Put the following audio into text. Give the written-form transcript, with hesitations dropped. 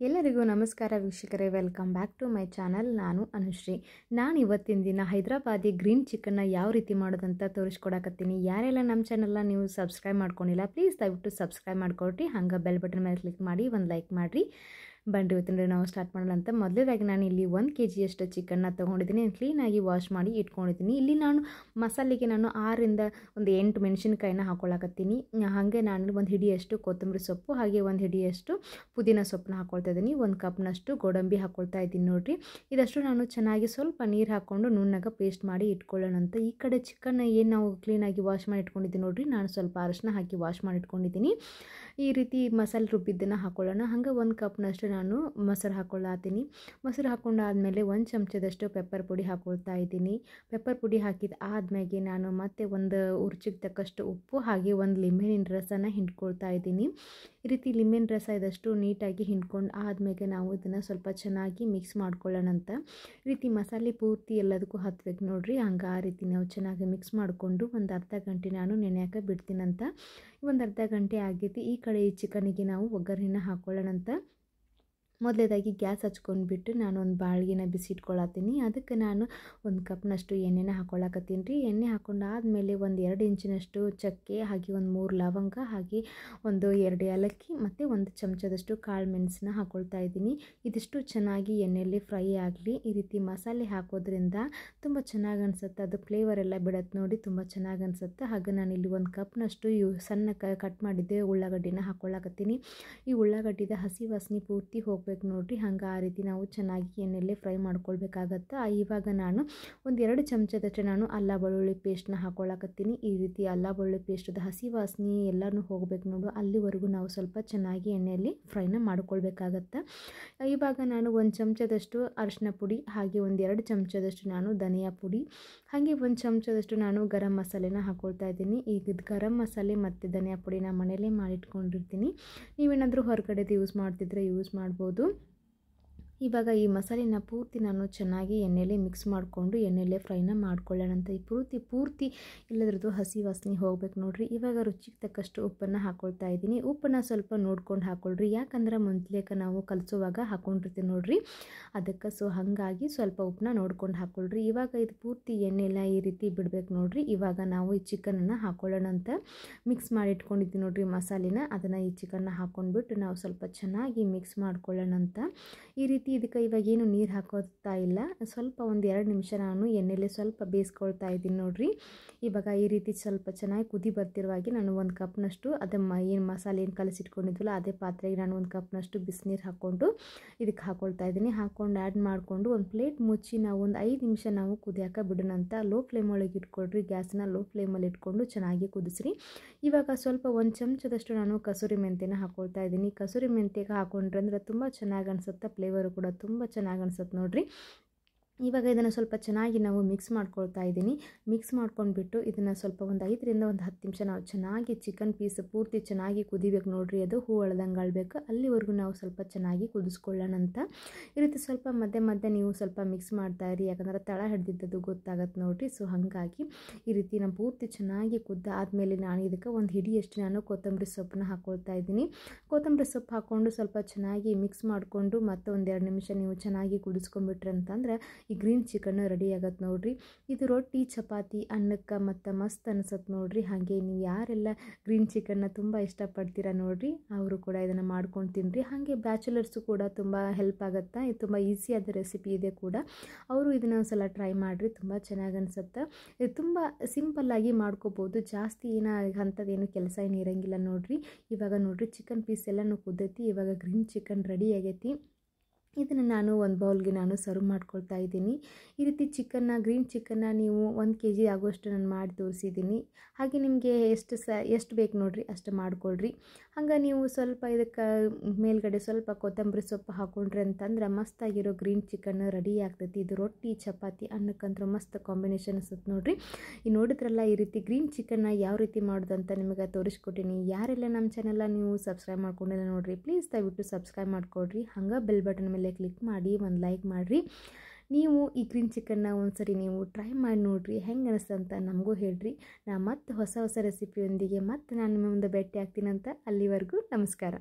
ಎಲ್ಲರಿಗೂ ನಮಸ್ಕಾರ ವೀಕ್ಷಕರೇ, welcome back to my channel. ನಾನು ಅನುಶ್ರೀ. ನಾನು ಇವತ್ತಿನ ದಿನ ಹೈದರಾಬಾದಿ ಗ್ರೀನ್ ಚಿಕನ್ನ ಯಾವ ರೀತಿ ಮಾಡೋದಂತ ತೋರಿಸ್ಕೊಡಕತ್ತೀನಿ. ಯಾರೆಲ್ಲ ನಮ್ಮ ಚಾನಲ್ನ ನೀವು ಸಬ್ಸ್ಕ್ರೈಬ್ ಮಾಡ್ಕೊಂಡಿಲ್ಲ, ಪ್ಲೀಸ್ ದಯವಿಟ್ಟು ಸಬ್ಸ್ಕ್ರೈಬ್ ಮಾಡ್ಕೊಳ್ರಿ. ಹಂಗೆ ಬೆಲ್ ಬಟನ್ ಮೇಲೆ ಕ್ಲಿಕ್ ಮಾಡಿ ಒಂದು ಲೈಕ್ ಮಾಡಿರಿ. ಬನ್ನಿ ಇವತ್ತಿನ ನಾವು ಸ್ಟಾರ್ಟ್ ಮಾಡೋಣ ಅಂತ. ಮೊದಲೇದಾಗಿ ನಾನು ಇಲ್ಲಿ 1 kg ಅಷ್ಟು ಚಿಕನ್ನ ತೊಗೊಂಡಿದ್ದೀನಿ. ಕ್ಲೀನಾಗಿ ವಾಶ್ ಮಾಡಿ ಇಟ್ಕೊಂಡಿದ್ದೀನಿ. ಇಲ್ಲಿ ನಾನು ಮಸಾಲೆಗೆ 6 ರಿಂದ 8 ಮೆಣಸಿನಕಾಯಿನ ಹಾಕ್ಕೊಳ್ಳಕತ್ತೀನಿ. ಹಾಗೆ ನಾನು 1 ಹಿಡಿಯಷ್ಟು ಕೊತ್ತಂಬರಿ ಸೊಪ್ಪು, ಹಾಗೆ 1 ಹಿಡಿಯಷ್ಟು ಪುದೀನ ಸೊಪ್ಪನ್ನ ಹಾಕ್ಕೊಳ್ತಾ ಇದ್ದೀನಿ. 1 ಕಪ್ನಷ್ಟು ಗೋಡಂಬಿ ಹಾಕ್ಕೊಳ್ತಾ ಇದ್ದೀನಿ ನೋಡಿರಿ. ಇದಷ್ಟು ನಾನು ಚೆನ್ನಾಗಿ ಸ್ವಲ್ಪ ನೀರು ಹಾಕ್ಕೊಂಡು ನುಣ್ಣಗೆ ಪೇಸ್ಟ್ ಮಾಡಿ ಇಟ್ಕೊಳ್ಳೋಣ ಅಂತ. ಈ ಕಡೆ ಚಿಕನ್ನ ಏನು ನಾವು ಕ್ಲೀನಾಗಿ ವಾಶ್ ಮಾಡಿ ಇಟ್ಕೊಂಡಿದ್ದೀನಿ ನೋಡಿರಿ, ನಾನು ಸ್ವಲ್ಪ ಅರಶಿನ ಹಾಕಿ ವಾಶ್ ಮಾಡಿ ಇಟ್ಕೊಂಡಿದ್ದೀನಿ. ಈ ರೀತಿ ಮಸಾಲೆ ರುಬ್ಬಿದ್ದನ್ನು ಹಾಕ್ಕೊಳ್ಳೋಣ. ಹಾಗೆ 1 ಕಪ್ನಷ್ಟು ನಾನು ಮೊಸರು ಹಾಕ್ಕೊಳ್ಳತ್ತೀನಿ. ಮೊಸರು ಹಾಕ್ಕೊಂಡಾದಮೇಲೆ 1 ಚಮಚದಷ್ಟು ಪೆಪ್ಪರ್ ಪುಡಿ ಹಾಕ್ಕೊಳ್ತಾ ಇದ್ದೀನಿ. ಪೆಪ್ಪರ್ ಪುಡಿ ಹಾಕಿದ ಆದಮೇಲೆ ನಾನು ಮತ್ತೆ 1 ರುಚಿಗೆ ತಕ್ಕಷ್ಟು ಉಪ್ಪು, ಹಾಗೆ 1 ಲಿಂಬೆಹಣ್ಣಿನ ರಸನ ಹಿಂಡ್ಕೊಳ್ತಾ ಇದ್ದೀನಿ. ಈ ರೀತಿ ಲಿಂಬೆಹಣ್ಣಿನ ರಸ ಇದಷ್ಟು ನೀಟಾಗಿ ಹಿಂಡ್ಕೊಂಡು ಆದಮೇಲೆ ನಾವು ಇದನ್ನು ಸ್ವಲ್ಪ ಚೆನ್ನಾಗಿ ಮಿಕ್ಸ್ ಮಾಡ್ಕೊಳ್ಳೋಣ ಅಂತ. ಈ ರೀತಿ ಮಸಾಲೆ ಪೂರ್ತಿ ಎಲ್ಲದಕ್ಕೂ ಹತ್ಬೇಕು ನೋಡಿರಿ. ಹಂಗೆ ಆ ರೀತಿ ನಾವು ಚೆನ್ನಾಗಿ ಮಿಕ್ಸ್ ಮಾಡಿಕೊಂಡು ಒಂದು ಅರ್ಧ ಗಂಟೆ ನಾನು ನೆನೆಯೋಕೆ ಬಿಡ್ತೀನಂತ. ಒಂದು ಅರ್ಧ ಗಂಟೆ ಆಗೈತಿ. ಈ ಕಡೆ ಈ ಚಿಕನಿಗೆ ನಾವು ಒಗ್ಗರಣೆನ ಹಾಕ್ಕೊಳ್ಳೋಣ ಅಂತ. ಮೊದಲೇದಾಗಿ ಗ್ಯಾಸ್ ಹಚ್ಕೊಂಡ್ಬಿಟ್ಟು ನಾನು ಒಂದು ಬಾಳ್ಗೆನ ಬಿಸಿಟ್ಕೊಳತ್ತೀನಿ. ಅದಕ್ಕೆ ನಾನು 1 ಕಪ್ನಷ್ಟು ಎಣ್ಣೆನ ಹಾಕ್ಕೊಳಕತ್ತೀನಿ ರೀ. ಎಣ್ಣೆ ಹಾಕ್ಕೊಂಡಾದ್ಮೇಲೆ 2 ಇಂಚಿನಷ್ಟು ಚಕ್ಕೆ, ಹಾಗೆ 3 ಲವಂಗ, ಹಾಗೆ 2 ಏಲಕ್ಕಿ ಮತ್ತು 1 ಚಮಚದಷ್ಟು ಕಾಳು ಮೆಣಸನ್ನ ಹಾಕ್ಕೊಳ್ತಾ ಇದ್ದೀನಿ. ಇದಿಷ್ಟು ಚೆನ್ನಾಗಿ ಎಣ್ಣೆಯಲ್ಲಿ ಫ್ರೈ ಆಗಲಿ. ಈ ರೀತಿ ಮಸಾಲೆ ಹಾಕೋದ್ರಿಂದ ತುಂಬ ಚೆನ್ನಾಗಿ ಅನಿಸುತ್ತೆ. ಅದು ಫ್ಲೇವರ್ ಎಲ್ಲ ಬಿಡತ್ತೆ ನೋಡಿ, ತುಂಬ ಚೆನ್ನಾಗಿ ಅನಿಸುತ್ತೆ. ಹಾಗೆ ನಾನಿಲ್ಲಿ 1 ಕಪ್ನಷ್ಟು ಸಣ್ಣ ಕಟ್ ಮಾಡಿದ್ದೆ ಉಳ್ಳಾಗಡ್ಡಿನ ಹಾಕ್ಕೊಳಕತ್ತೀನಿ. ಈ ಉಳ್ಳಾಗಡ್ಡಿದ ಹಸಿ ವಾಸನೆ ಪೂರ್ತಿ ಹೋಗಬೇಕು ನೋಡಿರಿ. ಹಂಗೆ ಆ ರೀತಿ ನಾವು ಚೆನ್ನಾಗಿ ಎಣ್ಣೆಲ್ಲೇ ಫ್ರೈ ಮಾಡ್ಕೊಳ್ಬೇಕಾಗತ್ತೆ. ಇವಾಗ ನಾನು 2 ಚಮಚದಷ್ಟು ನಾನು ಅಲ್ಲ ಬೆಳ್ಳುಳ್ಳಿ ಪೇಸ್ಟ್ನ ಹಾಕ್ಕೊಳಕತ್ತೀನಿ. ಈ ರೀತಿ ಅಲ್ಲ ಬೆಳ್ಳುಳ್ಳಿ ಪೇಸ್ಟದ ಹಸಿ ವಾಸನೆ ಎಲ್ಲನೂ ಹೋಗಬೇಕು ನೋಡು, ಅಲ್ಲಿವರೆಗೂ ನಾವು ಸ್ವಲ್ಪ ಚೆನ್ನಾಗಿ ಎಣ್ಣೆಯಲ್ಲಿ ಫ್ರೈನ ಮಾಡ್ಕೊಳ್ಬೇಕಾಗತ್ತೆ. ಇವಾಗ ನಾನು 1 ಚಮಚದಷ್ಟು ಅರಿಶಿನ ಪುಡಿ, ಹಾಗೆ 2 ಚಮಚದಷ್ಟು ನಾನು ಧನಿಯಾ ಪುಡಿ, ಹಾಗೆ 1 ಚಮಚದಷ್ಟು ನಾನು ಗರಂ ಮಸಾಲೆನ ಹಾಕ್ಕೊಳ್ತಾ ಇದ್ದೀನಿ. ಈಗ ಗರಂ ಮಸಾಲೆ ಮತ್ತು ಧನಿಯಾ ಪುಡಿನ ಮನೆಯಲ್ಲೇ ಮಾಡಿಟ್ಕೊಂಡಿರ್ತೀನಿ. ನೀವೇನಾದರೂ ಹೊರಗಡೆದು ಯೂಸ್ ಮಾಡ್ತಿದ್ರೆ ಯೂಸ್ ಮಾಡ್ಬೋದು. ಇವಾಗ ಈ ಮಸಾಲೆನ ಪೂರ್ತಿ ನಾನು ಚೆನ್ನಾಗಿ ಎಣ್ಣೆಲೆ ಮಿಕ್ಸ್ ಮಾಡಿಕೊಂಡು ಎಣ್ಣೆಲೆ ಫ್ರೈನ ಮಾಡ್ಕೊಳ್ಳೋಣ ಅಂತ. ಈ ಪೂರ್ತಿ ಎಲ್ಲದ್ರದ್ದು ಹಸಿ ವಾಸನೆ ಹೋಗ್ಬೇಕು ನೋಡಿರಿ. ಇವಾಗ ರುಚಿಗೆ ತಕ್ಕಷ್ಟು ಉಪ್ಪನ್ನು ಹಾಕ್ಕೊಳ್ತಾ ಇದ್ದೀನಿ. ಉಪ್ಪನ್ನು ಸ್ವಲ್ಪ ನೋಡ್ಕೊಂಡು ಹಾಕ್ಕೊಳ್ರಿ, ಯಾಕಂದ್ರೆ ಮೊದಲೇಕ ನಾವು ಕಲಿಸುವಾಗ ಹಾಕ್ಕೊಂಡಿರ್ತೀವಿ ನೋಡಿರಿ, ಅದಕ್ಕೆ. ಸೊ ಹಾಗಾಗಿ ಸ್ವಲ್ಪ ಉಪ್ಪನ್ನ ನೋಡ್ಕೊಂಡು ಹಾಕ್ಕೊಳ್ರಿ. ಇವಾಗ ಇದು ಪೂರ್ತಿ ಎಣ್ಣೆಲ್ಲ ಈ ರೀತಿ ಬಿಡಬೇಕು ನೋಡಿರಿ. ಇವಾಗ ನಾವು ಈ ಚಿಕನನ್ನು ಹಾಕ್ಕೊಳ್ಳೋಣ ಅಂತ. ಮಿಕ್ಸ್ ಮಾಡಿ ಇಟ್ಕೊಂಡಿದ್ದೀವಿ ನೋಡಿರಿ ಮಸಾಲೆನ, ಅದನ್ನು ಈ ಚಿಕನ್ನ ಹಾಕ್ಕೊಂಡ್ಬಿಟ್ಟು ನಾವು ಸ್ವಲ್ಪ ಚೆನ್ನಾಗಿ ಮಿಕ್ಸ್ ಮಾಡ್ಕೊಳ್ಳೋಣ ಅಂತ. ಈ ರೀತಿ ಇದಕ್ಕೆ ಇವಾಗ ಏನು ನೀರು ಹಾಕೋತಾ ಇಲ್ಲ, ಸ್ವಲ್ಪ 1-2 ನಿಮಿಷ ನಾನು ಎಣ್ಣೆಲೆ ಸ್ವಲ್ಪ ಬೇಯಿಸ್ಕೊಳ್ತಾ ಇದ್ದೀನಿ ನೋಡಿರಿ. ಇವಾಗ ಈ ರೀತಿ ಸ್ವಲ್ಪ ಚೆನ್ನಾಗಿ ಕುದಿ ಬರ್ತಿರುವಾಗೆ ನಾನು 1 ಕಪ್ನಷ್ಟು ಏನು ಮಸಾಲೆ ಏನು ಕಲಸಿಟ್ಕೊಂಡಿದ್ವಲ್ಲ ಅದೇ ಪಾತ್ರೆಗೆ ನಾನು 1 ಕಪ್ನಷ್ಟು ಬಿಸಿನೀರು ಹಾಕ್ಕೊಂಡು ಇದಕ್ಕೆ ಹಾಕ್ಕೊಳ್ತಾ ಇದ್ದೀನಿ. ಹಾಕ್ಕೊಂಡು ಆ್ಯಡ್ ಮಾಡಿಕೊಂಡು ಒಂದು ಪ್ಲೇಟ್ ಮುಚ್ಚಿ ನಾವು 5 ನಿಮಿಷ ನಾವು ಕುದಿಯೋಕೆ ಬಿಡೋಣ ಅಂತ. ಲೋ ಫ್ಲೇಮ್ ಒಳಗೆ ಇಟ್ಕೊಳ್ರಿ, ಗ್ಯಾಸನ್ನ ಲೋ ಫ್ಲೇಮಲ್ಲಿ ಇಟ್ಕೊಂಡು ಚೆನ್ನಾಗಿ ಕುದಿಸ್ರಿ. ಇವಾಗ ಸ್ವಲ್ಪ 1 ಚಮಚದಷ್ಟು ನಾನು ಕಸೂರಿ ಮೆಂತ್ಯನ ಹಾಕ್ಕೊಳ್ತಾ ಇದ್ದೀನಿ. ಕಸೂರಿ ಮೆಂತ್ಯಗೆ ಹಾಕ್ಕೊಂಡ್ರೆ ಅಂದರೆ ತುಂಬ ಚೆನ್ನಾಗಿ ಅನಿಸುತ್ತೆ, ಫ್ಲೇವರು ಕೂಡ ತುಂಬ ಚೆನ್ನಾಗಿ ಅನಿಸುತ್ತೆ ನೋಡಿರಿ. ಇವಾಗ ಇದನ್ನು ಸ್ವಲ್ಪ ಚೆನ್ನಾಗಿ ನಾವು ಮಿಕ್ಸ್ ಮಾಡ್ಕೊಳ್ತಾ ಇದ್ದೀನಿ. ಮಿಕ್ಸ್ ಮಾಡ್ಕೊಂಡ್ಬಿಟ್ಟು ಇದನ್ನು ಸ್ವಲ್ಪ 5 ರಿಂದ 10 ನಿಮಿಷ ನಾವು ಚೆನ್ನಾಗಿ ಚಿಕನ್ ಪೀಸ್ ಪೂರ್ತಿ ಚೆನ್ನಾಗಿ ಕುದಿಬೇಕು ನೋಡಿರಿ. ಅದು ಹೂ ಅಳ್ದಂಗೆ ಅಳ್ಬೇಕು, ಅಲ್ಲಿವರೆಗೂ ನಾವು ಸ್ವಲ್ಪ ಚೆನ್ನಾಗಿ ಕುದಿಸ್ಕೊಳ್ಳೋಣ ಅಂತ. ಈ ರೀತಿ ಸ್ವಲ್ಪ ಮಧ್ಯೆ ನೀವು ಸ್ವಲ್ಪ ಮಿಕ್ಸ್ ಮಾಡ್ತಾ ಇರಿ, ಯಾಕಂದರೆ ತಳ ಹಿಡ್ದಿದ್ದದು ಗೊತ್ತಾಗತ್ತೆ ನೋಡಿರಿ. ಸೊ ಹಾಗಾಗಿ ಈ ರೀತಿ ನಾನು ಪೂರ್ತಿ ಚೆನ್ನಾಗಿ ಕುದ್ದ ಆದಮೇಲೆ ನಾನು ಇದಕ್ಕೆ 1 ಹಿಡಿಯಷ್ಟು ನಾನು ಕೊತ್ತಂಬರಿ ಸೊಪ್ಪನ್ನ ಹಾಕ್ಕೊಳ್ತಾ ಇದ್ದೀನಿ. ಕೊತ್ತಂಬರಿ ಸೊಪ್ಪು ಹಾಕ್ಕೊಂಡು ಸ್ವಲ್ಪ ಚೆನ್ನಾಗಿ ಮಿಕ್ಸ್ ಮಾಡಿಕೊಂಡು ಮತ್ತೆ 1-2 ನಿಮಿಷ ನೀವು ಚೆನ್ನಾಗಿ ಕುದಿಸ್ಕೊಂಡ್ಬಿಟ್ರೆ ಅಂತಂದ್ರೆ ಈ ಗ್ರೀನ್ ಚಿಕನ್ ರೆಡಿ ಆಗತ್ತೆ ನೋಡಿರಿ. ಇದು ರೊಟ್ಟಿ, ಚಪಾತಿ, ಅನ್ನಕ್ಕೆ ಮತ್ತು ಮಸ್ತ್ ಅನಿಸುತ್ತೆ ನೋಡಿರಿ. ಹಾಗೆ ನೀವು ಯಾರೆಲ್ಲ ಗ್ರೀನ್ ಚಿಕನ್ನ ತುಂಬ ಇಷ್ಟಪಡ್ತೀರಾ ನೋಡಿರಿ, ಅವರು ಕೂಡ ಇದನ್ನು ಮಾಡ್ಕೊಂಡು ತಿನ್ನಿರಿ. ಹಾಗೆ ಬ್ಯಾಚುಲರ್ಸು ಕೂಡ ತುಂಬ ಹೆಲ್ಪ್ ಆಗುತ್ತೆ. ಇದು ತುಂಬ ಈಸಿಯಾದ ರೆಸಿಪಿ ಇದೆ ಕೂಡ, ಅವರು ಇದನ್ನು ಒಂದು ಸಲ ಟ್ರೈ ಮಾಡಿರಿ, ತುಂಬ ಚೆನ್ನಾಗಿ ಅನಿಸುತ್ತೆ. ಇದು ತುಂಬ ಸಿಂಪಲ್ಲಾಗಿ ಮಾಡ್ಕೋಬೋದು, ಜಾಸ್ತಿ ಅಂಥದ್ದೇನು ಕೆಲಸ ಏನು ಇರೋಂಗಿಲ್ಲ ನೋಡಿರಿ. ಇವಾಗ ನೋಡಿರಿ ಚಿಕನ್ ಪೀಸ್ ಎಲ್ಲನೂ ಕುದ್ದೈತಿ. ಇವಾಗ ಗ್ರೀನ್ ಚಿಕನ್ ರೆಡಿ ಆಗೈತಿ. ಇದನ್ನು ನಾನು ಒಂದು ಬೌಲ್ಗೆ ನಾನು ಸರ್ವ್ ಮಾಡ್ಕೊಳ್ತಾ ಇದ್ದೀನಿ. ಈ ರೀತಿ ಗ್ರೀನ್ ಚಿಕನ್ನ ನೀವು 1 kg ಆಗೋಷ್ಟು ನಾನು ಮಾಡಿ ತೋರಿಸಿದ್ದೀನಿ. ಹಾಗೆ ನಿಮಗೆ ಎಷ್ಟು ಬೇಕು ನೋಡಿರಿ ಅಷ್ಟು ಮಾಡ್ಕೊಳ್ರಿ. ಹಂಗೆ ನೀವು ಸ್ವಲ್ಪ ಇದಕ್ಕೆ ಮೇಲ್ಗಡೆ ಸ್ವಲ್ಪ ಕೊತ್ತಂಬರಿ ಸೊಪ್ಪು ಹಾಕ್ಕೊಂಡ್ರಿ ಅಂತಂದ್ರೆ ಮಸ್ತಾಗಿರೋ ಗ್ರೀನ್ ಚಿಕನ್ ರೆಡಿ ಆಗ್ತೈತಿ. ಇದು ರೊಟ್ಟಿ, ಚಪಾತಿ, ಅನ್ನಕ್ಕಂತೂ ಮಸ್ತ್ ಕಾಂಬಿನೇಷನ್ ಅನ್ಸುತ್ತೆ ನೋಡಿರಿ. ಈ ನೋಡಿದ್ರಲ್ಲ ಈ ರೀತಿ ಗ್ರೀನ್ ಚಿಕನ್ನ ಯಾವ ರೀತಿ ಮಾಡೋದಂತ ನಿಮಗೆ ತೋರಿಸ್ಕೊಟ್ಟಿನಿ. ಯಾರೆಲ್ಲ ನಮ್ಮ ಚಾನಲ್ನ ನೀವು ಸಬ್ಸ್ಕ್ರೈಬ್ ಮಾಡ್ಕೊಂಡಿಲ್ಲ ನೋಡಿರಿ, ಪ್ಲೀಸ್ ದಯವಿಟ್ಟು ಸಬ್ಸ್ಕ್ರೈಬ್ ಮಾಡ್ಕೊಳ್ರಿ. ಹಂಗೆ ಬೆಲ್ ಬಟನ್ ಮೇಲೆ ಕ್ಲಿಕ್ ಮಾಡಿ ಒಂದು ಲೈಕ್ ಮಾಡಿರಿ. ನೀವು ಈ ಗ್ರೀನ್ ಚಿಕನ್ನ ಒಂದ್ಸರಿ ನೀವು ಟ್ರೈ ಮಾಡಿ ನೋಡಿರಿ, ಹೆಂಗೆ ಅನಿಸ್ತಂತ ನಮಗೂ ಹೇಳ್ರಿ. ನಾ ಮತ್ತೆ ಹೊಸ ರೆಸಿಪಿಯೊಂದಿಗೆ ಮತ್ತೆ ನಾನು ನಿಮ್ಮ ಮುಂದೆ ಭೇಟಿ ಆಗ್ತೀನಂತ. ಅಲ್ಲಿವರೆಗೂ ನಮಸ್ಕಾರ.